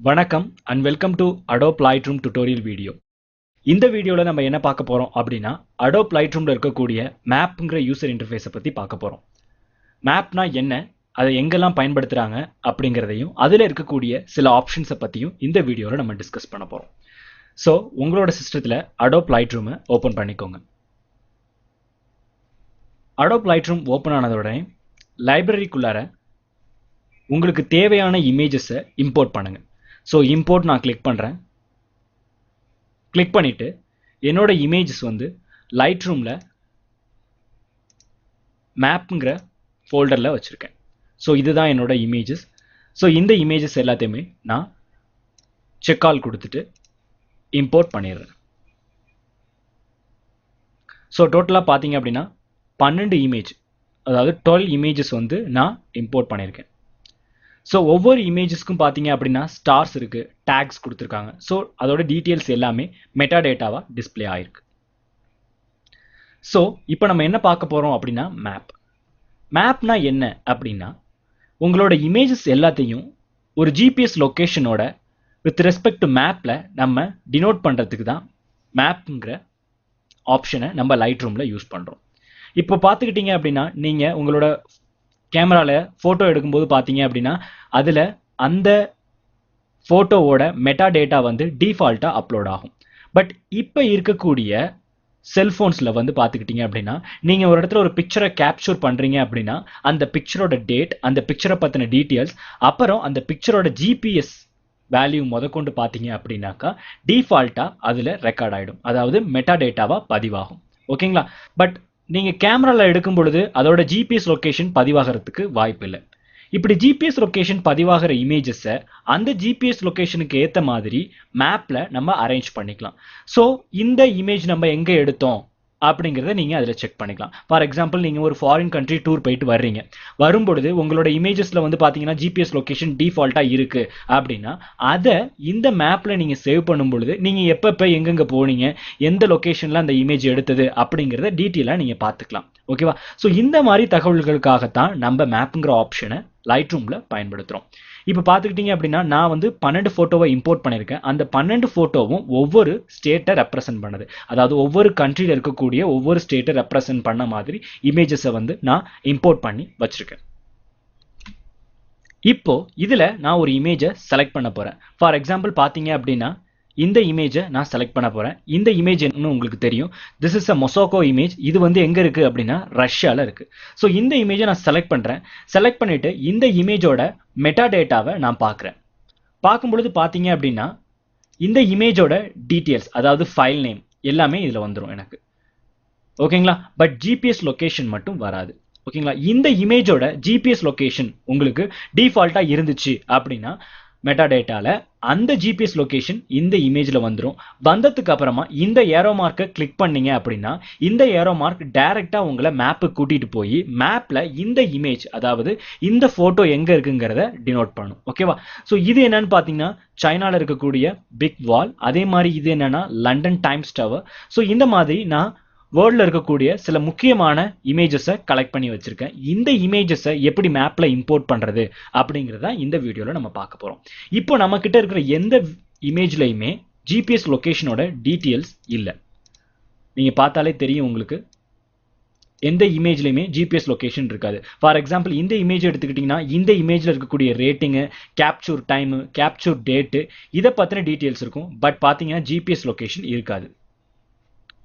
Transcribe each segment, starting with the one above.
வணக்கம் and welcome to Adobe Lightroom tutorial video. இந்த வீடியோல நம்ம என்ன பார்க்க போறோம் அப்படின்னா Adobe Lightroomல இருக்கக்கூடிய மேப்ங்கற யூசர் இன்டர்ஃபேஸை பத்தி பார்க்க போறோம். மேப்னா என்ன, அதை எங்கெல்லாம் பயன்படுத்துறாங்க அப்படிங்கறதையும் அதுல இருக்கக்கூடிய சில ஆப்ஷன்ஸை பத்தியும் இந்த வீடியோல நம்ம டிஸ்கஸ் பண்ண போறோம். சோ உங்களோட சிஸ்டத்துல Adobe Lightroom ஓபன் பண்ணிக்கோங்க. Adobe Lightroom ஓபன் ஆனதோடனே லைப்ரரிக்குள்ளார உங்களுக்கு தேவையான இமேஜஸை இம்போர்ட் பண்ணுங்க. ஸோ இம்போர்ட் நான் கிளிக் பண்ணுறேன். கிளிக் பண்ணிவிட்டு என்னோட இமேஜஸ் வந்து லைட்ரூமில் மேப்புங்கிற ஃபோல்டரில் வச்சுருக்கேன். ஸோ இதுதான் என்னோட இமேஜஸ். ஸோ இந்த இமேஜஸ் எல்லாத்தையுமே நான் செக்கால் கொடுத்துட்டு இம்போர்ட் பண்ணிடுறேன். ஸோ டோட்டலாக பார்த்தீங்க அப்படின்னா 12 இமேஜ், அதாவது 12 இமேஜஸ் வந்து நான் இம்போர்ட் பண்ணியிருக்கேன். ஸோ ஒவ்வொரு இமேஜஸ்க்கும் பார்த்தீங்க அப்படின்னா ஸ்டார்ஸ் இருக்கு, டேக்ஸ் கொடுத்துருக்காங்க. ஸோ அதோட டீட்டெயில்ஸ் எல்லாமே மெட்டா டேட்டாவா டிஸ்பிளே ஆயிருக்கு. ஸோ இப்போ நம்ம என்ன பார்க்க போறோம் அப்படின்னா மேப்னா என்ன அப்படின்னா உங்களோட இமேஜஸ் எல்லாத்தையும் ஒரு ஜிபிஎஸ் லொக்கேஷனோட வித் ரெஸ்பெக்ட் டு மேப்ல நம்ம டினோட் பண்றதுக்கு தான் மேப்ங்கிற ஆப்ஷனை நம்ம லைட்ரூம்ல யூஸ் பண்றோம். இப்போ பார்த்துக்கிட்டீங்க அப்படின்னா நீங்க உங்களோட கேமரால போட்டோ எடுக்கும்போது பார்த்தீங்க அப்படின்னா அதுல அந்த போட்டோவோட மெட்டா டேட்டா வந்து டிஃபால்ட்டா அப்லோட் ஆகும். பட் இப்போ இருக்கக்கூடிய செல்போன்ஸ்ல வந்து பார்த்துக்கிட்டீங்க அப்படின்னா நீங்க ஒரு இடத்துல ஒரு பிக்சரை கேப்சர் பண்றீங்க அப்படின்னா அந்த பிக்சரோட டேட், அந்த பிக்சரை பத்தின டீட்டெயில்ஸ், அப்புறம் அந்த பிக்சரோட ஜிபிஎஸ் வேல்யூ முதற்கொண்டு பார்த்தீங்க அப்படின்னாக்கா டிஃபால்ட்டா அதுல ரெக்கார்ட் ஆயிடும், அதாவது மெட்டா டேட்டாவா பதிவாகும். ஓகேங்களா? பட் நீங்க கேமரால எடுக்கும் பொழுது அதோட ஜிபிஎஸ் லொகேஷன் பதிவாகிறதுக்கு வாய்ப்பு இல்லை. இப்படி ஜிபிஎஸ் லொகேஷன் பதிவாகிற இமேஜஸை அந்த ஜிபிஎஸ் லொகேஷனுக்கு ஏற்ற மாதிரி மேப்ல நம்ம அரேஞ்ச் பண்ணிக்கலாம். ஸோ இந்த இமேஜ் நம்ம எங்க எடுத்தோம் அப்படிங்கிறத நீங்க அதில் செக் பண்ணிக்கலாம். ஃபார் எக்ஸாம்பிள் நீங்க ஒரு ஃபாரின் கண்ட்ரி டூர் போயிட்டு வர்றீங்க, வரும்பொழுது உங்களோட இமேஜஸ்ல வந்து பாத்தீங்கன்னா ஜிபிஎஸ் லொகேஷன் டிஃபால்ட்டா இருக்கு அப்படின்னா அதை இந்த மேப்ல நீங்க சேவ் பண்ணும் பொழுது நீங்க எப்ப எங்கெங்க போனீங்க, எந்த லொகேஷன்ல அந்த இமேஜ் எடுத்தது அப்படிங்கிறத டீட்டெயிலா நீங்க பார்த்துக்கலாம். ஓகேவா? ஸோ இந்த மாதிரி தகவல்களுக்காகத்தான் நம்ம மேப்ங்கிற ஆப்ஷனை லைட்ரூம்ல பயன்படுத்துறோம். இப்போ பார்த்துக்கிட்டீங்க அப்படின்னா நான் வந்து 12 போட்டோவை இம்போர்ட் பண்ணியிருக்கேன். அந்த 12 போட்டோவும் ஒவ்வொரு ஸ்டேட்டை ரெப்ரசென்ட் பண்ணுது, அதாவது ஒவ்வொரு கண்ட்ரியில் இருக்கக்கூடிய ஒவ்வொரு ஸ்டேட்டை ரெப்ரசென்ட் பண்ண மாதிரி இமேஜஸை வந்து நான் இம்போர்ட் பண்ணி வச்சிருக்கேன். இப்போ இதுல நான் ஒரு இமேஜை செலக்ட் பண்ண போறேன். ஃபார் எக்ஸாம்பிள் பார்த்தீங்க அப்படின்னா இந்த இமேஜை நான் செலக்ட் பண்ண போறேன். இந்த இமேஜ் என்னன்னு உங்களுக்கு தெரியும், திஸ் இஸ் அ மொசாக்கோ இமேஜ். இது வந்து எங்க இருக்கு அப்படின்னா ரஷ்யால இருக்கு. ஸோ இந்த இமேஜை நான் செலக்ட் பண்றேன். செலக்ட் பண்ணிட்டு இந்த இமேஜோட மெட்டா டேட்டாவை நான் பார்க்குறேன். பார்க்கும் பொழுது பார்த்தீங்க அப்படின்னா இந்த இமேஜோட டீட்டெயில்ஸ், அதாவது ஃபைல் நேம் எல்லாமே இதுல வந்துடும் எனக்கு. ஓகேங்களா? பட் ஜிபிஎஸ் லொகேஷன் மட்டும் வராது. ஓகேங்களா? இந்த இமேஜோட ஜிபிஎஸ் லொகேஷன் உங்களுக்கு டிஃபால்ட்டா இருந்துச்சு அப்படின்னா மெட்டா டேட்டால அந்த ஜிபிஎஸ் லொகேஷன் இந்த இமேஜ்ல வந்துடும். வந்ததுக்கு அப்புறமா இந்த ஏரோ மார்க்கை கிளிக் பண்ணீங்க அப்படின்னா இந்த ஏரோ மார்க் டைரக்டா உங்களை மேப்பு கூட்டிட்டு போய் மேப்ல இந்த இமேஜ், அதாவது இந்த போட்டோ எங்க இருக்குங்கிறத டினோட் பண்ணும். ஓகேவா? ஸோ இது என்னன்னு பாத்தீங்கன்னா சைனால இருக்கக்கூடிய பிக் வால், அதே மாதிரி இது என்னன்னா லண்டன் டைம்ஸ் டவர். ஸோ இந்த மாதிரி நான் வேர்ல்ட்ல இருக்கக்கூடிய சில முக்கியமான இமேஜஸை கலெக்ட் பண்ணி வச்சிருக்கேன். இந்த இமேஜஸை எப்படி மேப்ல இம்போர்ட் பண்றது அப்படிங்கறத இந்த வீடியோல நம்ம பார்க்க போறோம். இப்போ நம்ம கிட்ட இருக்கிற எந்த இமேஜ்லயுமே ஜிபிஎஸ் லொகேஷனோட டீட்டெயில்ஸ் இல்ல. நீங்க பார்த்தாலே தெரியும் உங்களுக்கு எந்த இமேஜ்லயுமே ஜிபிஎஸ் லொகேஷன் இருக்காது. ஃபார் எக்ஸாம்பிள் இந்த இமேஜ் எடுத்துக்கிட்டீங்கன்னா இந்த இமேஜ்ல இருக்கக்கூடிய ரேட்டிங், கேப்சூர் டைம், கேப்சூர் டேட், இதை பத்தின டீட்டெயில்ஸ் இருக்கும். பட் பாத்தீங்கன்னா ஜிபிஎஸ் லொகேஷன் இருக்காது.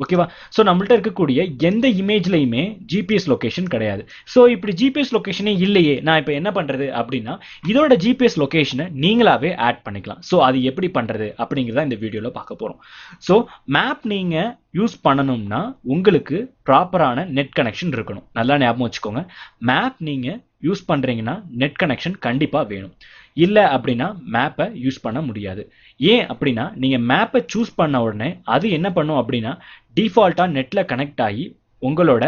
ஓகேவா? ஸோ நம்மள்ட்ட இருக்கக்கூடிய எந்த இமேஜ்லையுமே ஜிபிஎஸ் லொகேஷன் கிடையாது. ஸோ இப்படி ஜிபிஎஸ் லொகேஷனே இல்லையே, நான் இப்போ என்ன பண்றது அப்படின்னா இதோட ஜிபிஎஸ் லொகேஷனை நீங்களாவே ஆட் பண்ணிக்கலாம். ஸோ அது எப்படி பண்றது அப்படிங்கிறத இந்த வீடியோல பார்க்க போறோம். ஸோ மேப் நீங்க யூஸ் பண்ணணும்னா உங்களுக்கு ப்ராப்பரான நெட் கனெக்ஷன் இருக்கணும். நல்லா ஞாபகம் வச்சுக்கோங்க, மேப் நீங்க யூஸ் பண்றீங்கன்னா நெட் கனெக்ஷன் கண்டிப்பா வேணும். இல்லை அப்படின்னா மேப்பை யூஸ் பண்ண முடியாது. ஏன் அப்படின்னா நீங்க மேப்பை சூஸ் பண்ண உடனே அது என்ன பண்ணும் அப்படின்னா டிஃபால்ட்டா நெட்ல கனெக்ட் ஆகி உங்களோட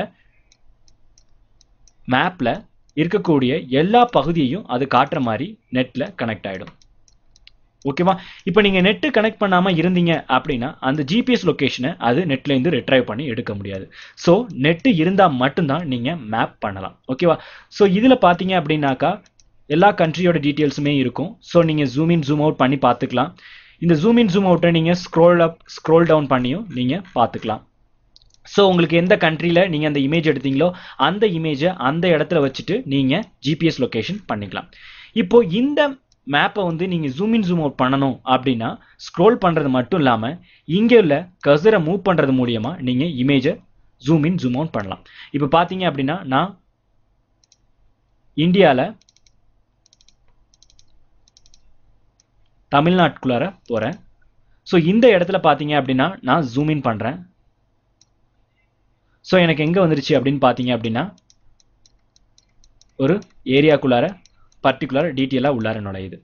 மேப்ல இருக்கக்கூடிய எல்லா பகுதியையும் அது காட்டுற மாதிரி நெட்ல கனெக்ட் ஆயிடும். ஓகேவா? இப்போ நீங்க நெட் கனெக்ட் பண்ணாம இருந்தீங்க அப்படின்னா அந்த ஜிபிஎஸ் லொகேஷனை அது நெட்ல இருந்து ரிட்ரைவ் பண்ணி எடுக்க முடியாது. ஸோ நெட் இருந்தா மட்டும்தான் நீங்க மேப் பண்ணலாம். ஓகேவா? ஸோ இதுல பாத்தீங்க அப்படின்னாக்கா எல்லா கண்ட்ரியோட டீட்டெயில்ஸுமே இருக்கும். ஸோ நீங்கள் ஜூம் இன் ஜூம் அவுட் பண்ணி பார்த்துக்கலாம். இந்த ஜூம் இன் ஜூம் அவுட்டை நீங்கள் ஸ்க்ரோல் அப் ஸ்க்ரோல் டவுன் பண்ணியும் நீங்கள் பார்த்துக்கலாம். ஸோ உங்களுக்கு எந்த கண்ட்ரியில் நீங்கள் அந்த இமேஜ் எடுத்தீங்களோ அந்த இமேஜை அந்த இடத்துல வச்சுட்டு நீங்கள் ஜிபிஎஸ் லொக்கேஷன் பண்ணிக்கலாம். இப்போ இந்த மேப்பை வந்து நீங்கள் ஜூம் இன் ஜூம் அவுட் பண்ணணும் அப்படின்னா ஸ்க்ரோல் பண்ணுறது மட்டும் இல்லாமல் இங்கே உள்ள கர்சரை மூவ் பண்ணுறது மூலியமாக நீங்கள் இமேஜை ஜூம் இன் ஜூம் அவுட் பண்ணலாம். இப்போ பார்த்தீங்க அப்படின்னா நான் இந்தியாவில் தமிழ்நாட்டுக்குள்ளார போகிறேன். ஸோ இந்த இடத்துல பார்த்தீங்க அப்படின்னா நான் ஜூம் இன் பண்ணுறேன். ஸோ எனக்கு எங்கே வந்துருச்சு அப்படின்னு பார்த்தீங்க அப்படின்னா ஒரு ஏரியாக்குள்ளார பர்டிகுலர் டீட்டெயிலாக உள்ளார நுழையுது.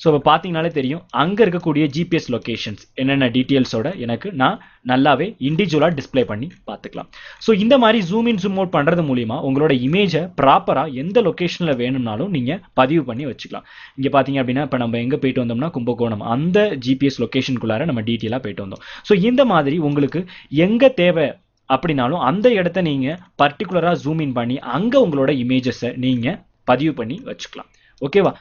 ஸோ இப்போ பார்த்தீங்கனாலே தெரியும் அங்கே இருக்கக்கூடிய ஜிபிஎஸ் லொக்கேஷன்ஸ் என்னென்ன டீட்டெயில்ஸோட எனக்கு நான் நல்லாவே இண்டிவிஜுவலாக டிஸ்பிளே பண்ணி பார்த்துக்கலாம். ஸோ இந்த மாதிரி ஜூம் இன் ஜூம் அவுட் பண்ணுறது மூலிமா உங்களோட இமேஜை ப்ராப்பராக எந்த லொக்கேஷனில் வேணும்னாலும் நீங்கள் பதிவு பண்ணி வச்சுக்கலாம். இங்கே பார்த்தீங்க அப்படின்னா இப்போ நம்ம எங்கே போயிட்டு வந்தோம்னா கும்பகோணம், அந்த ஜிபிஎஸ் லொக்கேஷனுக்குள்ளார நம்ம டீட்டெயிலாக போயிட்டு வந்தோம். ஸோ இந்த மாதிரி உங்களுக்கு எங்கே தேவை அப்படின்னாலும் அந்த இடத்த நீங்கள் பர்டிகுலராக ஜூம் இன் பண்ணி அங்கே உங்களோட இமேஜஸை நீங்கள் பதிவு பண்ணி வச்சுக்கலாம். ஓகேவா?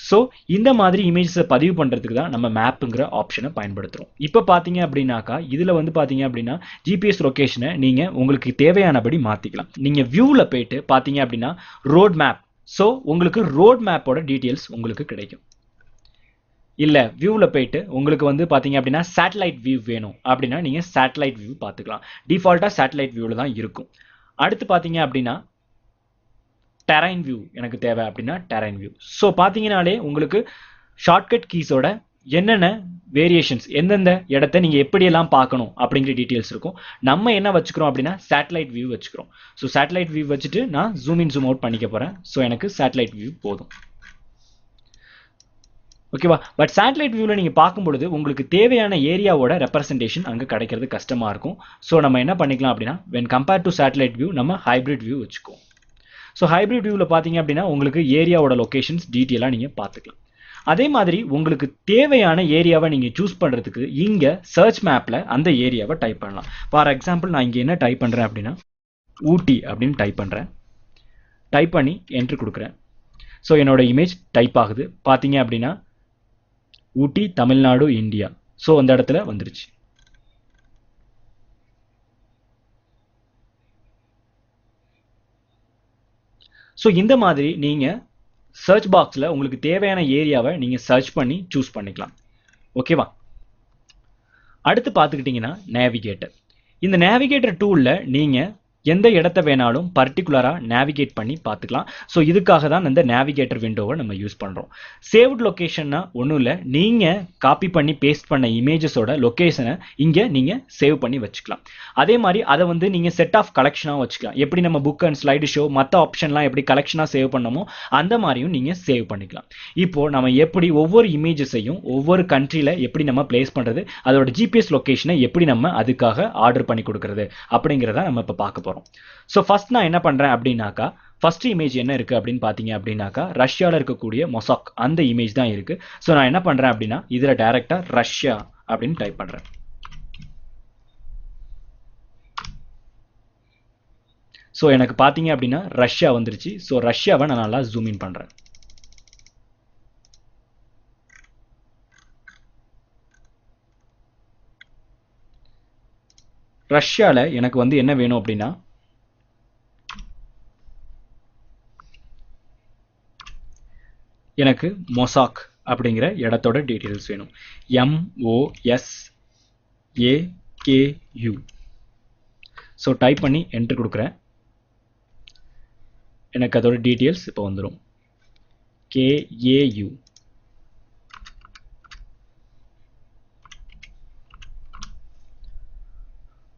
ஸோ இந்த மாதிரி இமேஜஸை பதிவு பண்ணுறதுக்கு தான் நம்ம மேப்புங்கிற ஆப்ஷனை பயன்படுத்துகிறோம். இப்போ பார்த்தீங்க அப்படின்னாக்கா இதில் வந்து பார்த்தீங்க அப்படின்னா ஜிபிஎஸ் லொக்கேஷனை நீங்கள் உங்களுக்கு தேவையானபடி மாற்றிக்கலாம். நீங்கள் வியூவில் போயிட்டு பார்த்தீங்க அப்படின்னா ரோட் மேப், ஸோ உங்களுக்கு ரோட் மேப்போட டீட்டெயில்ஸ் உங்களுக்கு கிடைக்கும். இல்லை வியூவில் போயிட்டு உங்களுக்கு வந்து பார்த்தீங்க அப்படின்னா சேட்டலைட் வியூ வேணும் அப்படின்னா நீங்கள் சேட்டலைட் வியூ பார்த்துக்கலாம். டிஃபால்ட்டாக சேட்டலைட் வியூவில் தான் இருக்கும். அடுத்து பார்த்தீங்க அப்படின்னா டெரைன் வியூ எனக்கு தேவை அப்படின்னா டெரைன் வியூ. ஸோ பார்த்தீங்கன்னாலே உங்களுக்கு ஷார்ட்கட் கீஸோட என்னென்ன வேரியேஷன்ஸ் எந்தெந்த இடத்த நீங்கள் எப்படியெல்லாம் பார்க்கணும் அப்படிங்கிற டீட்டெயில்ஸ் இருக்கும். நம்ம என்ன வச்சுக்கிறோம் அப்படின்னா சேட்டலைட் வியூ வச்சுக்கிறோம். ஸோ சேட்டலைட் வியூ வச்சுட்டு நான் ஜூம் இன் ஜூம் அவுட் பண்ணிக்க போகிறேன். ஸோ எனக்கு சேட்டலைட் வியூ போதும். ஓகேவா? பட் சேட்டலைட் வியூவில் நீங்கள் பார்க்கும்பொழுது உங்களுக்கு தேவையான ஏரியாவோட ரெப்ரசன்டேஷன் அங்கே கிடைக்கிறது கஷ்டமாக இருக்கும். ஸோ நம்ம என்ன பண்ணிக்கலாம் அப்படின்னா when compared to satellite view நம்ம ஹைப்ரிட் வியூ வச்சுக்குவோம். ஸோ ஹைப்ரிட் வியூவில் பார்த்தீங்க அப்படின்னா உங்களுக்கு ஏரியாவோட லொக்கேஷன்ஸ் டீட்டெயிலாக நீங்கள் பார்த்துக்கலாம். அதே மாதிரி உங்களுக்கு தேவையான ஏரியாவை நீங்கள் சூஸ் பண்ணுறதுக்கு இங்கே சர்ச் மேப்பில் அந்த ஏரியாவை டைப் பண்ணலாம். ஃபார் எக்ஸாம்பிள் நான் இங்கே என்ன டைப் பண்ணுறேன் அப்படின்னா ஊட்டி அப்படின்னு டைப் பண்ணுறேன். டைப் பண்ணி என்ட்ரு கொடுக்குறேன். ஸோ என்னோட இமேஜ் டைப் ஆகுது. பார்த்தீங்க அப்படின்னா ஊட்டி தமிழ்நாடு இந்தியா. ஸோ அந்த இடத்துல வந்துருச்சு. ஸோ இந்த மாதிரி நீங்கள் சர்ச் பாக்ஸில் உங்களுக்கு தேவையான ஏரியாவை நீங்கள் சர்ச் பண்ணி சூஸ் பண்ணிக்கலாம். ஓகேவா? அடுத்து பார்த்துக்கிட்டிங்கன்னா நேவிகேட்டர். இந்த நேவிகேட்டர் டூலில் நீங்கள் எந்த இடத்த வேணாலும் பர்டிகுலராக நேவிகேட் பண்ணி பார்த்துக்கலாம். ஸோ இதுக்காக தான் இந்த நேவிகேட்டர் விண்டோவை நம்ம யூஸ் பண்ணுறோம். சேவ்ட் லொக்கேஷன்னா ஒன்றும் இல்லை, நீங்கள் காப்பி பண்ணி பேஸ்ட் பண்ண இமேஜஸோட லொக்கேஷனை இங்கே நீங்கள் சேவ் பண்ணி வச்சுக்கலாம். அதே மாதிரி அதை வந்து நீங்கள் செட் ஆஃப் கலெக்ஷனாக வச்சுக்கலாம். எப்படி நம்ம புக் அண்ட் ஸ்லைடு ஷோ மற்ற ஆப்ஷன்லாம் எப்படி கலெக்ஷனாக சேவ் பண்ணமோ அந்த மாதிரியும் நீங்கள் சேவ் பண்ணிக்கலாம். இப்போது நம்ம எப்படி ஒவ்வொரு இமேஜஸையும் ஒவ்வொரு கண்ட்ரியில் எப்படி நம்ம பிளேஸ் பண்ணுறது, அதோட ஜிபிஎஸ் லொக்கேஷனை எப்படி நம்ம அதுக்காக ஆர்டர் பண்ணி கொடுக்குறது அப்படிங்கிறத நம்ம இப்போ பார்க்க போகிறோம். ஸோ ஃபர்ஸ்ட் நான் என்ன பண்ணுறேன் அப்படின்னாக்கா ஃபர்ஸ்ட் இமேஜ் என்ன இருக்குது அப்படின்னு பார்த்தீங்க அப்படின்னாக்கா ரஷ்யாவில் இருக்கக்கூடிய மொசாக் அந்த இமேஜ் தான் இருக்குது. ஸோ நான் என்ன பண்ணுறேன் அப்படின்னா இதில் டைரெக்டாக ரஷ்யா அப்படின்னு டைப் பண்ணுறேன். ஸோ எனக்கு பார்த்தீங்க அப்படின்னா ரஷ்யா வந்துருச்சு. ஸோ ரஷ்யாவை நான் நல்லா ஜூம் இன் பண்ணுறேன். ரஷ்யாவில் எனக்கு வந்து என்ன வேணும் அப்படின்னா எனக்கு மொசாக் அப்படிங்கிற இடத்தோட டீட்டெயில்ஸ் வேணும். MOSAKU. ஸோ டைப் பண்ணி என்ட்ரு கொடுக்குறேன். எனக்கு அதோட டீட்டெயில்ஸ் இப்போ வந்துடும். KAU.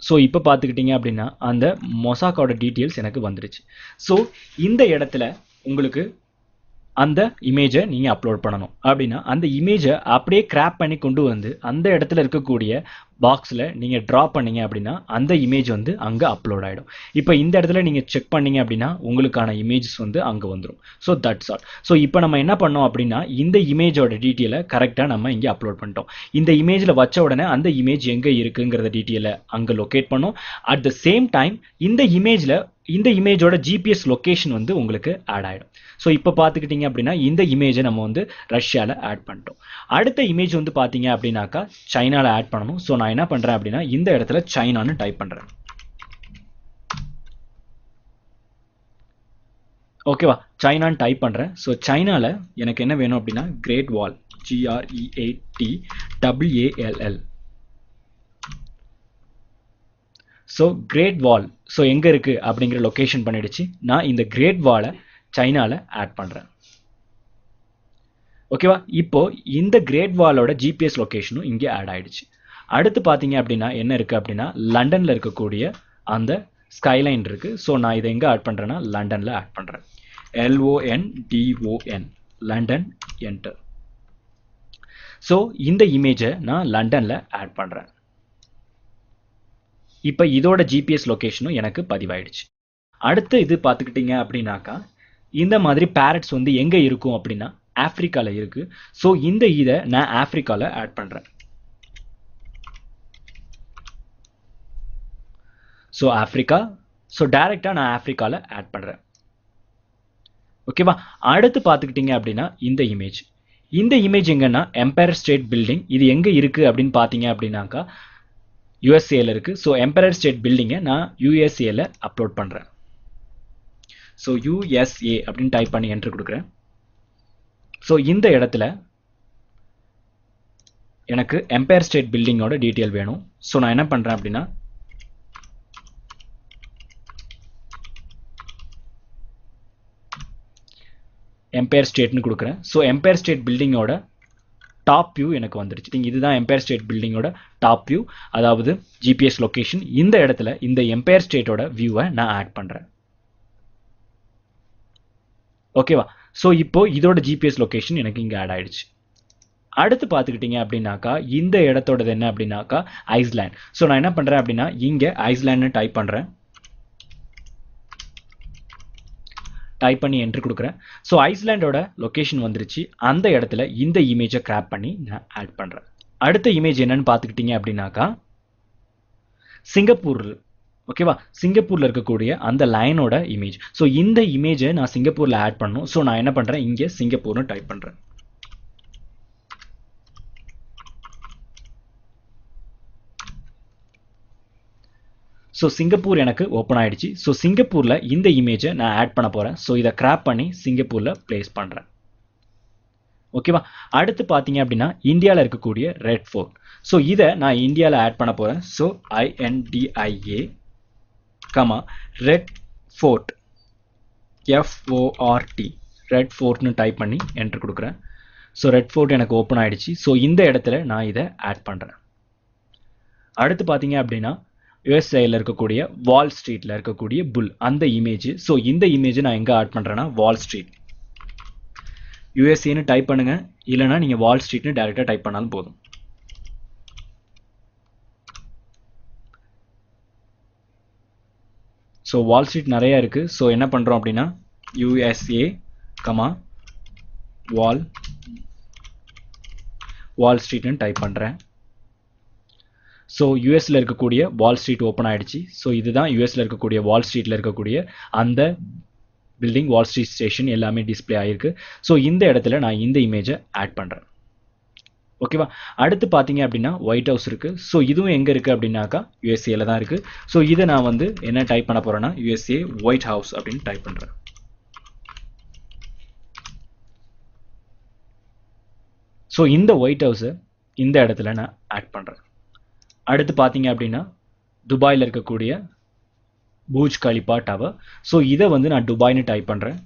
ஸோ இப்போ பார்த்துக்கிட்டிங்க அப்படின்னா அந்த மொசாக்கோட டீட்டெயில்ஸ் எனக்கு வந்துருச்சு. ஸோ இந்த இடத்துல உங்களுக்கு அந்த இமேஜை நீங்கள் அப்லோட் பண்ணணும் அப்படின்னா அந்த இமேஜை அப்படியே கிராப் பண்ணி கொண்டு வந்து அந்த இடத்துல இருக்கக்கூடிய பாக்ஸில் நீங்கள் ட்ரா பண்ணீங்க அப்படின்னா அந்த இமேஜ் வந்து அங்கே அப்லோட் ஆகிடும். இப்போ இந்த இடத்துல நீங்கள் செக் பண்ணீங்க அப்படின்னா உங்களுக்கான இமேஜஸ் வந்து அங்கே வந்துடும். So that's all. ஸோ இப்போ நம்ம என்ன பண்ணோம் அப்படின்னா இந்த இமேஜோட டீட்டெயிலை கரெக்டாக நம்ம இங்கே அப்லோட் பண்ணிட்டோம். இந்த இமேஜில் வச்ச உடனே அந்த இமேஜ் எங்கே இருக்குங்கிறத டீட்டெயிலை அங்கே லொக்கேட் பண்ணோம். அட் த சேம் டைம் இந்த இமேஜில் இந்த இமேஜோட ஜிபிஎஸ் லொகேஷன் வந்து உங்களுக்கு ஆட் ஆகிடும். ஸோ இப்போ பார்த்துக்கிட்டிங்க அப்படின்னா இந்த இமேஜை நம்ம வந்து ரஷ்யாவில் ஆட் பண்ணிட்டோம். அடுத்த இமேஜ் வந்து பார்த்தீங்க அப்படின்னாக்கா சைனாவில் ஆட் பண்ணணும். ஸோ நான் என்ன பண்ணுறேன் அப்படின்னா இந்த இடத்துல சைனான்னு டைப் பண்ணுறேன். ஓகேவா, சைனான்னு டைப் பண்ணுறேன். ஸோ சைனாவில் எனக்கு என்ன வேணும் அப்படின்னா கிரேட் வால், GREATWALL. ஸோ கிரேட் வால் ஸோ எங்கே இருக்குது அப்படிங்கிற லொக்கேஷன் பண்ணிடுச்சு. நான் இந்த கிரேட் வாலை சைனாவில் ஆட் பண்ணுறேன். ஓகேவா, இப்போ இந்த கிரேட் வாலோட ஜிபிஎஸ் லொக்கேஷனும் இங்கே ஆட் ஆயிடுச்சு. அடுத்து பார்த்தீங்க அப்படின்னா என்ன இருக்குது அப்படின்னா லண்டனில் இருக்கக்கூடிய அந்த ஸ்கைலைன் இருக்குது. ஸோ நான் இதை எங்கே ஆட் பண்ணுறேன்னா லண்டனில் ஆட் பண்ணுறேன். LONDON, London, enter. ஸோ இந்த இமேஜை நான் லண்டனில் ஆட் பண்ணுறேன். இப்போ இதோட ஜிபிஎஸ் லொகேஷனும் எனக்கு பதிவாயிடுச்சு. அடுத்து இது பார்த்துக்கிட்டீங்க அப்படின்னாக்கா இந்த மாதிரி பேரட்ஸ் வந்து எங்கே இருக்கும் அப்படின்னா ஆப்பிரிக்காவில் இருக்குது. ஸோ இந்த இதை நான் ஆப்பிரிக்காவில் ஆட் பண்ணுறேன். ஸோ ஆப்பிரிக்கா, ஸோ டைரெக்டாக நான் ஆப்பிரிக்காவில் ஆட் பண்ணுறேன். ஓகேவா, அடுத்து பார்த்துக்கிட்டீங்க அப்படின்னா இந்த இமேஜ் எங்கன்னா எம்பயர் ஸ்டேட் பில்டிங். இது எங்கே இருக்குது அப்படின்னு பார்த்தீங்க அப்படின்னாக்கா யூஎஸ்ஏல இருக்குது. ஸோ எம்பயர் ஸ்டேட் பில்டிங்கை நான் யூஎஸ்ஏல அப்லோட் பண்ணுறேன். ஸோ USA அப்படின்னு டைப் பண்ணி என்ட்ரு கொடுக்குறேன். ஸோ இந்த இடத்துல எனக்கு எம்பயர் ஸ்டேட் பில்டிங்கோட டீட்டெயில் வேணும். ஸோ நான் என்ன பண்ணுறேன் அப்படின்னா எம்பயர் ஸ்டேட்னு கொடுக்குறேன். ஸோ எம்பயர் ஸ்டேட் பில்டிங்கோட டாப் வியூ எனக்கு வந்துடுச்சு. இதுதான் எம்பயர் ஸ்டேட் பில்டிங்கோட டாப் வியூ, அதாவது ஜிபிஎஸ் லொகேஷன். இந்த இடத்துல இந்த எம்பயர் ஸ்டேட்டோட வியூவை நான் ஆட் பண்ணுறேன். ஓகேவா, ஸோ இப்போ இதோட ஜிபிஎஸ் லொகேஷன் எனக்கு இங்கே ஆட் ஆயிடுச்சு. அடுத்து பார்த்துக்கிட்டீங்க அப்படின்னாக்கா இந்த இடத்தோடது என்ன அப்படின்னாக்கா ஐஸ்லேண்ட். ஸோ நான் என்ன பண்ணுறேன் அப்படின்னா இங்கே ஐஸ்லேண்ட்னு டைப் பண்ணுறேன். டைப் பண்ணி என்ட்ரு கொடுக்குறேன். ஸோ ஐஸ்லேண்டோட லொகேஷன் வந்துருச்சு. அந்த இடத்துல இந்த இமேஜை கிராப் பண்ணி நான் ஆட் பண்ணுறேன். அடுத்த இமேஜ் என்னன்னு பார்த்துக்கிட்டீங்க அப்படின்னாக்கா சிங்கப்பூர். ஓகேவா, சிங்கப்பூரில் இருக்கக்கூடிய அந்த லைனோட இமேஜ். ஸோ இந்த இமேஜை நான் சிங்கப்பூரில் ஆட் பண்ணணும். ஸோ நான் என்ன பண்ணுறேன் இங்கே சிங்கப்பூர்னு டைப் பண்ணுறேன். ஸோ சிங்கப்பூர் எனக்கு ஓப்பன் ஆயிடுச்சு. ஸோ சிங்கப்பூரில் இந்த இமேஜை நான் ஆட் பண்ண போகிறேன். ஸோ இதை கிராப் பண்ணி சிங்கப்பூரில் பிளேஸ் பண்ணுறேன். ஓகேவா, அடுத்து பார்த்தீங்க அப்படின்னா இந்தியாவில் இருக்கக்கூடிய ரெட் ஃபோர்ட். ஸோ இதை நான் இந்தியாவில் ஆட் பண்ண போகிறேன். So INDIA, Red Fort, FORT, red ஃபோர்ட்னு டைப் பண்ணி என்ட்ரு கொடுக்குறேன். ஸோ ரெட் ஃபோர்ட் எனக்கு ஓப்பன் ஆயிடுச்சு. ஸோ இந்த இடத்துல நான் இதை ஆட் பண்ணுறேன். அடுத்து பார்த்தீங்க அப்படின்னா யூஎஸ்ஏல இருக்கக்கூடிய வால் ஸ்ட்ரீட்ல இருக்கக்கூடிய புல் அந்த இமேஜ். ஸோ இந்த இமேஜ் நான் எங்கே ஆட் பண்ணுறேன்னா வால் ஸ்ட்ரீட், யூஎஸ்ஏன்னு டைப் பண்ணுங்க, இல்லைனா நீங்கள் வால் ஸ்ட்ரீட்னு டைரெக்டாக டைப் பண்ணாலும் போதும். ஸோ வால் ஸ்ட்ரீட் நிறையா இருக்குது. ஸோ என்ன பண்ணுறோம் அப்படின்னா USA, வால் ஸ்ட்ரீட்னு டைப் பண்ணுறேன். ஸோ யூஎஸ்ல இருக்கக்கூடிய வால் ஸ்ட்ரீட் ஓப்பன் ஆயிடுச்சு. ஸோ இதுதான் யூஎஸ்ல இருக்கக்கூடிய வால் ஸ்ட்ரீட்ல இருக்கக்கூடிய அந்த பில்டிங், வால் ஸ்ட்ரீட் ஸ்டேஷன் எல்லாமே டிஸ்பிளே ஆயிருக்கு. ஸோ இந்த இடத்துல நான் இந்த இமேஜை ஆட் பண்ணுறேன். ஓகேவா, அடுத்து பார்த்தீங்க அப்படின்னா ஒயிட் ஹவுஸ் இருக்குது. ஸோ இதுவும் எங்கே இருக்குது அப்படின்னாக்கா யூஎஸ்ஏல தான் இருக்குது. ஸோ இதை நான் வந்து என்ன டைப் பண்ண போகிறேன்னா USA ஒயிட் ஹவுஸ் அப்படின்னு டைப் பண்ணுறேன். ஸோ இந்த ஒயிட் ஹவுஸை இந்த இடத்துல நான் ஆட் பண்ணுறேன். அடுத்து பார்த்தீங்க அப்படின்னா துபாயில் இருக்கக்கூடிய பூஜ் கலிஃபா டவர். ஸோ இதை வந்து நான் துபாய்னு டைப் பண்ணுறேன்.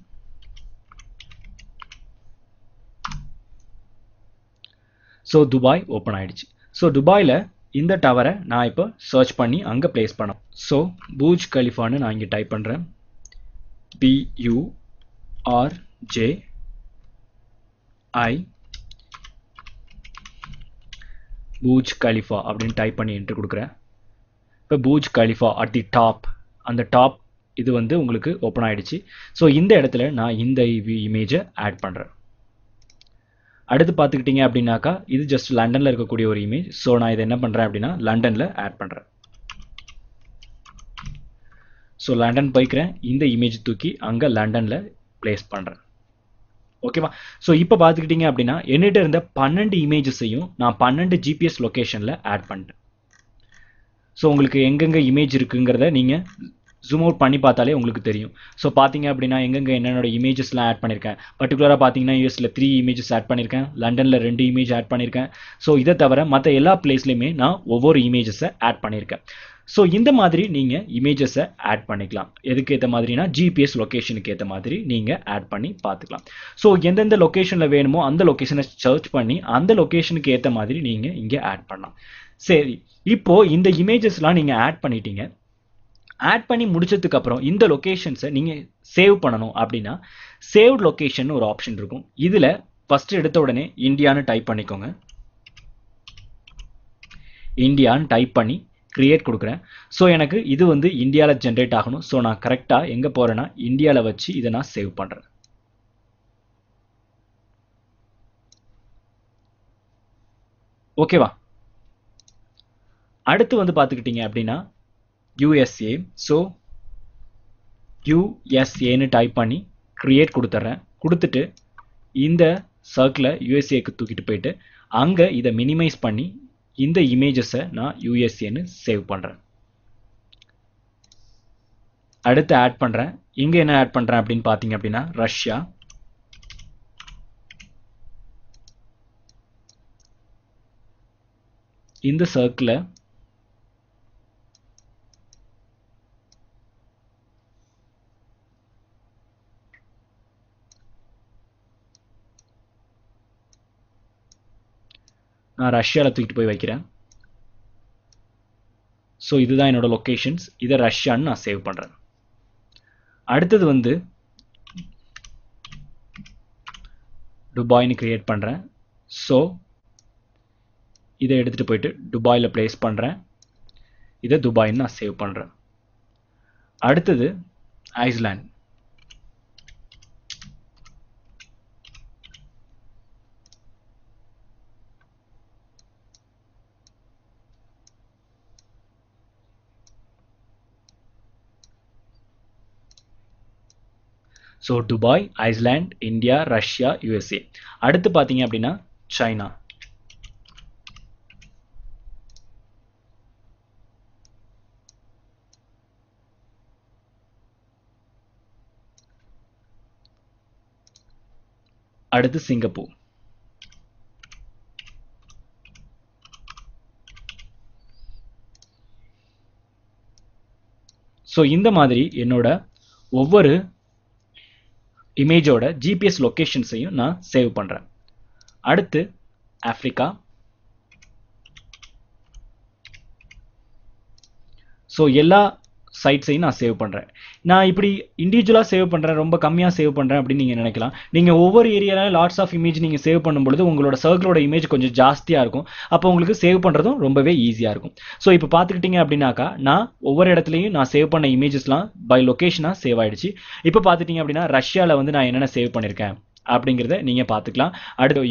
ஸோ துபாய் ஓப்பன் ஆயிடுச்சு. ஸோ துபாயில் இந்த டவரை நான் இப்போ சர்ச் பண்ணி அங்கே பிளேஸ் பண்ணோம். ஸோ பூஜ் கலிஃபான்னு நான் இங்கே டைப் பண்ணுறேன். BURJI பூஜ் கலிஃபா அப்படின்னு டைப் பண்ணி என்ட்ரு கொடுக்குறேன். இப்போ பூஜ் கலிஃபா அட் தி டாப், அந்த டாப் இது வந்து உங்களுக்கு ஓப்பன் ஆயிடுச்சு. ஸோ இந்த இடத்துல நான் இந்த இமேஜை ஆட் பண்ணுறேன். அடுத்து பார்த்துக்கிட்டிங்க அப்படின்னாக்கா இது ஜஸ்ட் லண்டனில் இருக்கக்கூடிய ஒரு இமேஜ். ஸோ நான் இதை என்ன பண்ணுறேன் அப்படின்னா லண்டனில் ஆட் பண்ணுறேன். ஸோ லண்டன் போய்க்கிறேன், இந்த இமேஜ் தூக்கி அங்கே லண்டனில் பிளேஸ் பண்ணுறேன். ஓகேவா? ஸோ இப்போ பார்த்துக்கிட்டிங்க அப்படின்னா என்னிட்ட இருந்த 12 இமேஜஸையும் நான் 12 ஜிபிஎஸ் லொக்கேஷனில் ஆட் பண்ணிட்டேன். ஸோ உங்களுக்கு எங்கெங்கே இமேஜ் இருக்குங்கிறத நீங்கள் ஜூம் அவுட் பண்ணி பார்த்தாலே உங்களுக்கு தெரியும். ஸோ பார்த்தீங்க அப்படின்னா எங்கெங்கே என்னோட இமேஜஸ்லாம் ஆட் பண்ணியிருக்கேன். பர்டிகுலராக பார்த்தீங்கன்னா யூஎஸில் 3 இமேஜஸ் ஆட் பண்ணியிருக்கேன், லண்டனில் 2 இமேஜ் ஆட் பண்ணியிருக்கேன். ஸோ இதை தவிர மற்ற எல்லா பிளேஸ்லையுமே நான் ஒவ்வொரு இமேஜஸை ஆட் பண்ணியிருக்கேன். ஸோ இந்த மாதிரி நீங்கள் இமேஜஸை ஆட் பண்ணிக்கலாம். எதுக்கு ஏற்ற மாதிரினா ஜிபிஎஸ் லொக்கேஷனுக்கு ஏற்ற மாதிரி நீங்கள் ஆட் பண்ணி பார்த்துக்கலாம். ஸோ எந்தெந்த லொக்கேஷனில் வேணுமோ அந்த லொக்கேஷனை சர்ச் பண்ணி அந்த லொக்கேஷனுக்கு ஏற்ற மாதிரி நீங்கள் இங்கே ஆட் பண்ணலாம். சரி, இப்போ இந்த இமேஜஸ்லாம் நீங்கள் ஆட் பண்ணிட்டீங்க. ஆட் பண்ணி முடிச்சதுக்கு அப்புறம் இந்த லொகேஷன்ஸை நீங்கள் சேவ் பண்ணணும் அப்படின்னா சேவ்ட் லொகேஷன் ஒரு ஆப்ஷன் இருக்கும். இதில் ஃபர்ஸ்ட் எடுத்த உடனே இந்தியான்னு டைப் பண்ணிக்கோங்க. இந்தியான்னு டைப் பண்ணி கிரியேட் கொடுக்குறேன். ஸோ எனக்கு இது வந்து இந்தியாவில் ஜென்ரேட் ஆகணும். ஸோ நான் கரெக்டாக எங்கே போகிறேன்னா இந்தியாவில் வச்சு இதை நான் சேவ் பண்ணுறேன். ஓகேவா? அடுத்து வந்து பார்த்துக்கிட்டீங்க அப்படின்னா USA. ஸோ USAன்னு டைப் பண்ணி கிரியேட் கொடுத்துட்றேன். கொடுத்துட்டு இந்த சர்க்கிளை USAக்கு தூக்கிட்டு போயிட்டு அங்கே இதை மினிமைஸ் பண்ணி இந்த இமேஜஸை நான் USAன்னு சேவ் பண்ணுறேன். அடுத்து ஆட் பண்ணுறேன். இங்கே என்ன ஆட் பண்ணுறேன் அப்படின்னு பார்த்தீங்க அப்படின்னா ரஷ்யா. இந்த சர்க்கிளை நான் ரஷ்யாவில் தூக்கிட்டு போய் வைக்கிறேன். ஸோ இதுதான் என்னோட லொக்கேஷன்ஸ். இதை ரஷ்யான்னு நான் சேவ் பண்ணுறேன். அடுத்தது வந்து துபாய்னு கிரியேட் பண்ணுறேன். ஸோ இதை எடுத்துகிட்டு போயிட்டு துபாயில் பிளேஸ் பண்ணுறேன். இதை துபாய்ன்னு நான் சேவ் பண்ணுறேன். அடுத்தது island. So Dubai, island, India, Russia, USA. அடுத்து பார்த்தீங்க அப்படின்னா சைனா. அடுத்து சிங்கப்பூர். ஸோ இந்த மாதிரி என்னோட ஒவ்வொரு இமேஜோட ஜிபிஎஸ் லொகேஷன்ஸையும் நான் சேவ் பண்ணுறேன். அடுத்து ஆப்பிரிக்கா. ஸோ எல்லா சைட்ஸையும் நான் சேவ் பண்ணுறேன். நான் இப்படி இண்டிவிஜுவலாக சேவ் பண்ணுறேன், ரொம்ப கம்மியாக சேவ் பண்ணுறேன் அப்படின்னு நீங்கள் நினைக்கலாம். நீங்கள் ஒவ்வொரு ஏரியாவில் லாட்ஸ் ஆஃப் இமேஜ் நீங்கள் சேவ் பண்ணும்பொழுது உங்களோட சர்க்கிளோட இமேஜ் கொஞ்சம் ஜாஸ்தியாக இருக்கும். அப்போ உங்களுக்கு சேவ் பண்ணுறதும் ரொம்பவே ஈஸியாக இருக்கும். ஸோ இப்போ பார்த்துக்கிட்டிங்க அப்படின்னாக்கா நான் ஒவ்வொரு இடத்துலையும் நான் சேவ் பண்ண இமேஜஸ்லாம் பை லொக்கேஷனாக சேவ் ஆகிடுச்சு. இப்போ பார்த்துட்டிங்க அப்படின்னா ரஷ்யாவில் வந்து நான் என்னென்ன சேவ் பண்ணியிருக்கேன் அப்படிங்கிறத நீங்கள் பார்த்துக்கலாம். அடுத்து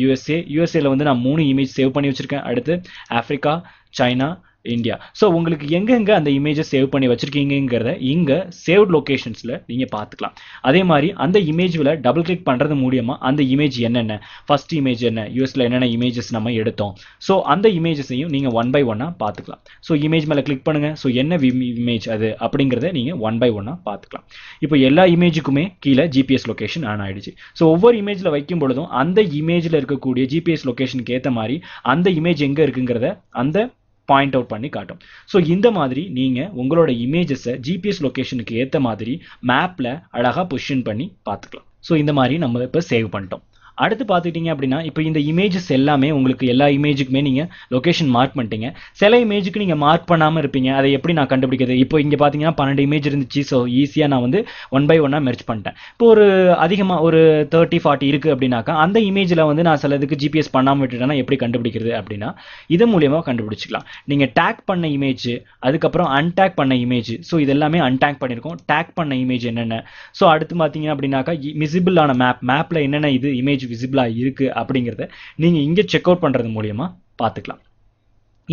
யூஎஸ்ஏல வந்து நான் 3 இமேஜ் சேவ் பண்ணி வச்சுருக்கேன். அடுத்து ஆஃப்ரிக்கா, சைனா, இந்தியா. ஸோ உங்களுக்கு எங்கெங்கே அந்த இமேஜை சேவ் பண்ணி வச்சுருக்கீங்கிறத இங்கே சேவ்ட் லொக்கேஷன்ஸில் நீங்கள் பார்த்துக்கலாம். அதே மாதிரி அந்த இமேஜில் டபுள் கிளிக் பண்ணுறது மூலியமாக அந்த இமேஜ் என்னென்ன, ஃபர்ஸ்ட் இமேஜ் என்ன, யூஎஸில் என்னென்ன இமேஜஸ் நம்ம எடுத்தோம், ஸோ அந்த இமேஜஸையும் நீங்கள் 1 by 1 பார்த்துக்கலாம். ஸோ இமேஜ் மேலே கிளிக் பண்ணுங்கள். ஸோ என்ன இமேஜ் அது அப்படிங்கிறத நீங்கள் 1 by 1 பார்த்துக்கலாம். இப்போ எல்லா இமேஜுக்குமே கீழே ஜிபிஎஸ் லொக்கேஷன் ஆன் ஆகிடுச்சு. ஸோ ஒவ்வொரு இமேஜில் வைக்கும் பொழுதும் அந்த இமேஜில் இருக்கக்கூடிய ஜிபிஎஸ் லொக்கேஷனுக்கு ஏற்ற மாதிரி அந்த இமேஜ் எங்கே இருக்குங்கிறத அந்த பாயிண்ட் அவுட் பண்ணி காட்டும். ஸோ இந்த மாதிரி நீங்கள் உங்களோட இமேஜஸை ஜிபிஎஸ் லொக்கேஷனுக்கு ஏற்ற மாதிரி மேப்பில் அழகாக பொசிஷன் பண்ணி பார்த்துக்கலாம். ஸோ இந்த மாதிரி நம்ம இப்போ சேவ் பண்ணிட்டோம். அடுத்து பார்த்துக்கிட்டிங்க அப்படின்னா இப்போ இந்த இமேஜஸ் எல்லாமே உங்களுக்கு எல்லா இமேஜுக்குமே நீங்கள் லொக்கேஷன் மார்க் பண்ணிட்டீங்க. சில இமேஜுக்கு நீங்கள் மார்க் பண்ணாமல் இருப்பீங்க. அதை எப்படி நான் கண்டுபிடிக்கிறது? இப்போ இங்கே பார்த்தீங்கன்னா 12 இமேஜ் இருந்துச்சு. ஸோ ஈஸியாக நான் வந்து 1 by 1 மெர்ஜ் பண்ணிட்டேன். இப்போ ஒரு அதிகமாக ஒரு 30-40 இருக்குது அப்படின்னாக்கா அந்த இமேஜில் வந்து நான் சிலதுக்கு ஜிபிஎஸ் பண்ணாமல் விட்டுட்டேன்னா எப்படி கண்டுபிடிக்கிறது அப்படின்னா இது மூலியமாக கண்டுபிடிச்சிக்கலாம். நீங்கள் டேக் பண்ண இமேஜ், அதுக்கப்புறம் அன்டேக் பண்ண இமேஜ், ஸோ இது எல்லாமே அன்டேக் பண்ணியிருக்கோம். டேக் பண்ண இமேஜ் என்னென்ன, ஸோ அடுத்து பார்த்தீங்க அப்படின்னாக்கா விசிபிள் ஆன மேப்பில் என்னென்ன இது இமேஜ் விசிபிளாக இருக்குது அப்படிங்கிறத நீங்கள் இங்கே செக் அவுட் பண்ணுறது மூலியமாக பார்த்துக்கலாம்.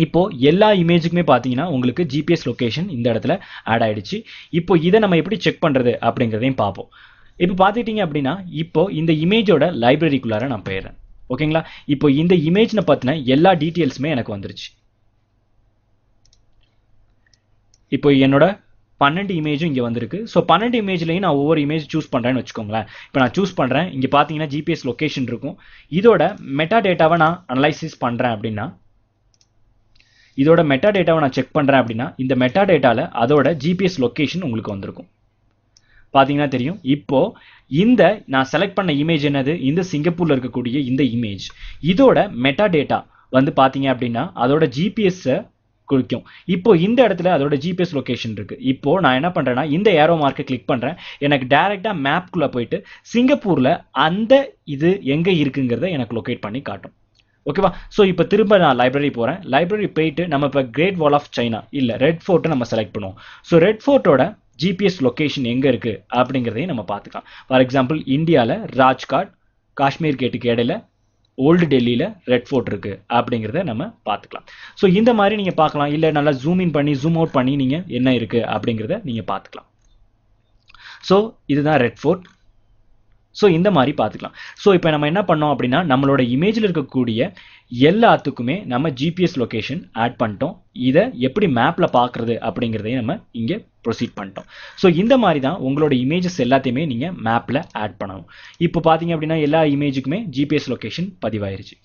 இப்போ எல்லா இமேஜுக்குமே பார்த்தீங்கன்னா உங்களுக்கு ஜிபிஎஸ் லொகேஷன் இந்த இடத்துல ஆட் ஆயிடுச்சு. இப்போ இதை நம்ம எப்படி செக் பண்ணுறது அப்படிங்கிறதையும் பார்ப்போம். இப்போ பார்த்துக்கிட்டீங்க அப்படின்னா இப்போ இந்த இமேஜோட லைப்ரரிக்குள்ளார நான் போயிடுறேன். ஓகேங்களா? இப்போ இந்த இமேஜ்னை பற்றின எல்லா டீட்டெயில்ஸுமே எனக்கு வந்துருச்சு. இப்போ என்னோட 12 இமேஜும் இங்கே வந்திருக்கு. ஸோ 12 இமேஜ்லையும் நான் ஒவ்வொரு இமேஜ் சூஸ் பண்ணுறேன்னு வச்சுக்கோங்களேன். இப்போ நான் சூஸ் பண்ணுறேன். இங்கே பார்த்தீங்கன்னா ஜிபிஎஸ் லொகேஷன் இருக்கும். இதோட மெட்டா டேட்டாவை நான் அனலைசிஸ் பண்ணுறேன் அப்படின்னா இதோட மெட்டா டேட்டாவை நான் செக் பண்ணுறேன் அப்படின்னா இந்த மெட்டா டேட்டாவில் அதோட ஜிபிஎஸ் லொகேஷன் உங்களுக்கு வந்திருக்கும். பார்த்தீங்கன்னா தெரியும். இப்போ இந்த நான் செலக்ட் பண்ண இமேஜ் என்னது? இந்த சிங்கப்பூரில் இருக்கக்கூடிய இந்த இமேஜ். இதோட மெட்டா டேட்டா வந்து பார்த்தீங்க அப்படின்னா அதோட ஜிபிஎஸ்ஸை குறிக்கும். இப்போ இந்த இடத்துல அதோட ஜிபிஎஸ் லொகேஷன் இருக்கு. இப்போ நான் என்ன பண்றேன்னா இந்த ஏரோ மார்க்கை கிளிக் பண்றேன். எனக்கு டைரக்டா மேப்குள்ள போயிட்டு சிங்கப்பூர்ல அந்த இது எங்க இருக்குங்கிறத எனக்கு லொகேட் பண்ணி காட்டும். ஓகேவா? ஸோ இப்போ திரும்ப நான் லைப்ரரி போகிறேன். லைப்ரரி போயிட்டு நம்ம இப்போ கிரேட் வால் ஆஃப் சைனா இல்லை ரெட் ஃபோர்ட்டை நம்ம செலக்ட் பண்ணுவோம். ஸோ ரெட் ஃபோர்ட்டோட ஜிபிஎஸ் லொகேஷன் எங்கே இருக்குது அப்படிங்கிறதையும் நம்ம பார்த்துக்கலாம். ஃபார் எக்ஸாம்பிள் இந்தியாவில் ராஜ்காட் காஷ்மீர் கேட்டுக்கு இடையில ஓல்டு டெல்லியில் ரெட் ஃபோர்ட் இருக்குது அப்படிங்கிறத நம்ம பார்த்துக்கலாம். ஸோ இந்த மாதிரி நீங்கள் பார்க்கலாம். இல்லை நல்லா ஜூம் இன் பண்ணி ஜூம் அவுட் பண்ணி நீங்கள் என்ன இருக்குது அப்படிங்கிறத நீங்கள் பார்த்துக்கலாம். ஸோ இதுதான் ரெட் ஃபோர்ட். ஸோ இந்த மாதிரி பார்த்துக்கலாம். ஸோ இப்போ நம்ம என்ன பண்ணோம் அப்படின்னா நம்மளோட இமேஜில் இருக்கக்கூடிய எல்லாத்துக்குமே நம்ம ஜிபிஎஸ் லொகேஷன் ஆட் பண்ணிட்டோம். இதை எப்படி மேப்பில் பார்க்குறது அப்படிங்கிறதையும் நம்ம இங்கே ப்ரொசீட் பண்ணிட்டோம். ஸோ இந்த மாதிரி தான் உங்களோட இமேஜஸ் எல்லாத்தையுமே நீங்கள் மேப்பில் ஆட் பண்ணணும். இப்போ பார்த்தீங்க அப்படின்னா எல்லா இமேஜுக்குமே ஜிபிஎஸ் லொகேஷன் பதிவாயிருச்சு.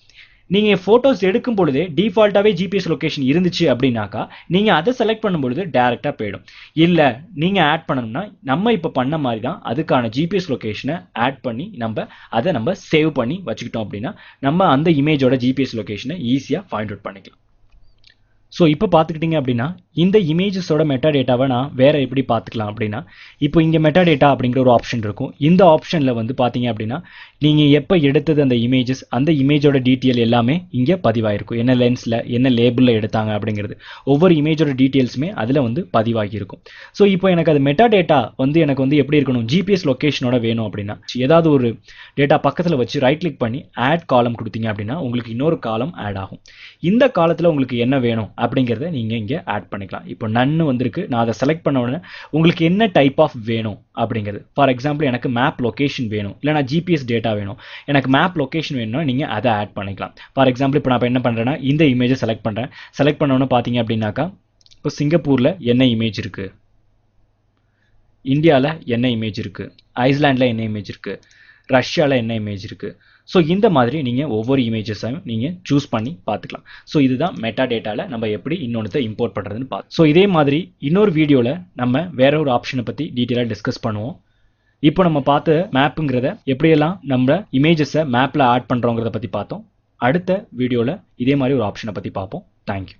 நீங்கள் ஃபோட்டோஸ் எடுக்கும் பொழுதே டிஃபால்ட்டாகவே ஜிபிஎஸ் லொகேஷன் இருந்துச்சு அப்படின்னாக்கா நீங்கள் அதை செலக்ட் பண்ணும்பொழுது டேரெக்டாக போயிடும். இல்லை நீங்கள் ஆட் பண்ணணும்னா நம்ம இப்போ பண்ண மாதிரி தான் அதுக்கான ஜிபிஎஸ் லொகேஷனை ஆட் பண்ணி அதை நம்ம சேவ் பண்ணி வச்சுக்கிட்டோம் அப்படின்னா நம்ம அந்த இமேஜோட ஜிபிஎஸ் லொகேஷனை ஈஸியாக ஃபைண்ட் அவுட் பண்ணிக்கலாம். ஸோ இப்போ பார்த்துக்கிட்டிங்க அப்படின்னா இந்த இமேஜஸோட மெட்டா டேட்டாவை நான் வேறு எப்படி பார்த்துக்கலாம் அப்படின்னா இப்போ இங்கே மெட்டா டேட்டா அப்படிங்கிற ஒரு ஆப்ஷன் இருக்கும். இந்த ஆப்ஷனில் வந்து பார்த்தீங்க அப்படின்னா நீங்கள் எப்போ எடுத்தது அந்த இமேஜஸ் அந்த இமேஜோட டீட்டெயில் எல்லாமே இங்கே பதிவாயிருக்கும். என்ன லென்ஸில் என்ன லேபிளில் எடுத்தாங்க அப்படிங்கிறது ஒவ்வொரு இமேஜோட டீட்டெயில்ஸுமே அதில் வந்து பதிவாகியிருக்கும். ஸோ இப்போ எனக்கு அது மெட்டா டேட்டா வந்து எனக்கு வந்து எப்படி இருக்கணும்? ஜிபிஎஸ் லொகேஷனோட வேணும் அப்படின்னா ஏதாவது ஒரு டேட்டா பக்கத்தில் வச்சு ரைட் கிளிக் பண்ணி ஆட் காலம் கொடுத்தீங்க அப்படின்னா உங்களுக்கு இன்னொரு காலம் ஆட் ஆகும். இந்த காலத்தில் உங்களுக்கு என்ன வேணும் அப்படிங்கிறத நீங்கள் இங்கே ஆட் பண்ணிக்கலாம். இப்போ நன்னு வந்திருக்கு. நான் அதை செலக்ட் பண்ண உடனே உங்களுக்கு என்ன டைப் ஆஃப் வேணும் அப்படிங்கிறது. ஃபார் எக்ஸாம்பிள் எனக்கு மேப் லொகேஷன் வேணும், இல்லை நான் ஜிபிஎஸ் டேட்டா வேணும். எனக்கு மேப் லொகேஷன் வேணும்னா நீங்கள் அதை ஆட் பண்ணிக்கலாம். ஃபார் எக்ஸாம்பிள் இப்போ நான் என்ன பண்ணுறேன்னா இந்த இமேஜை செலக்ட் பண்ணுறேன். செலக்ட் பண்ணோன்னு பார்த்தீங்க அப்படின்னாக்கா இப்போ சிங்கப்பூரில் என்ன இமேஜ் இருக்குது, இந்தியாவில் என்ன இமேஜ் இருக்குது, ஐஸ்லாண்டில் என்ன இமேஜ் இருக்குது, ரஷ்யாவில் என்ன இமேஜ் இருக்குது. ஸோ இந்த மாதிரி நீங்கள் ஒவ்வொரு இமேஜஸையும் நீங்கள் சூஸ் பண்ணி பார்த்துக்கலாம். ஸோ இதுதான் மெட்டா டேட்டாவில் நம்ம எப்படி இன்னொன்று இம்போர்ட் பண்ணுறதுன்னு பார்த்து. ஸோ இதே மாதிரி இன்னொரு வீடியோவில் நம்ம வேற ஒரு ஆப்ஷனை பற்றி டீட்டெயிலாக டிஸ்கஸ் பண்ணுவோம். இப்போ நம்ம பார்த்த மேப்புங்கிறத எப்படியெல்லாம் நம்ம இமேஜஸை மேப்பில் ஆட் பண்ணுறோங்கிறத பற்றி பார்த்தோம். அடுத்த வீடியோவில் இதே மாதிரி ஒரு ஆப்ஷனை பற்றி பார்ப்போம். தேங்க்யூ.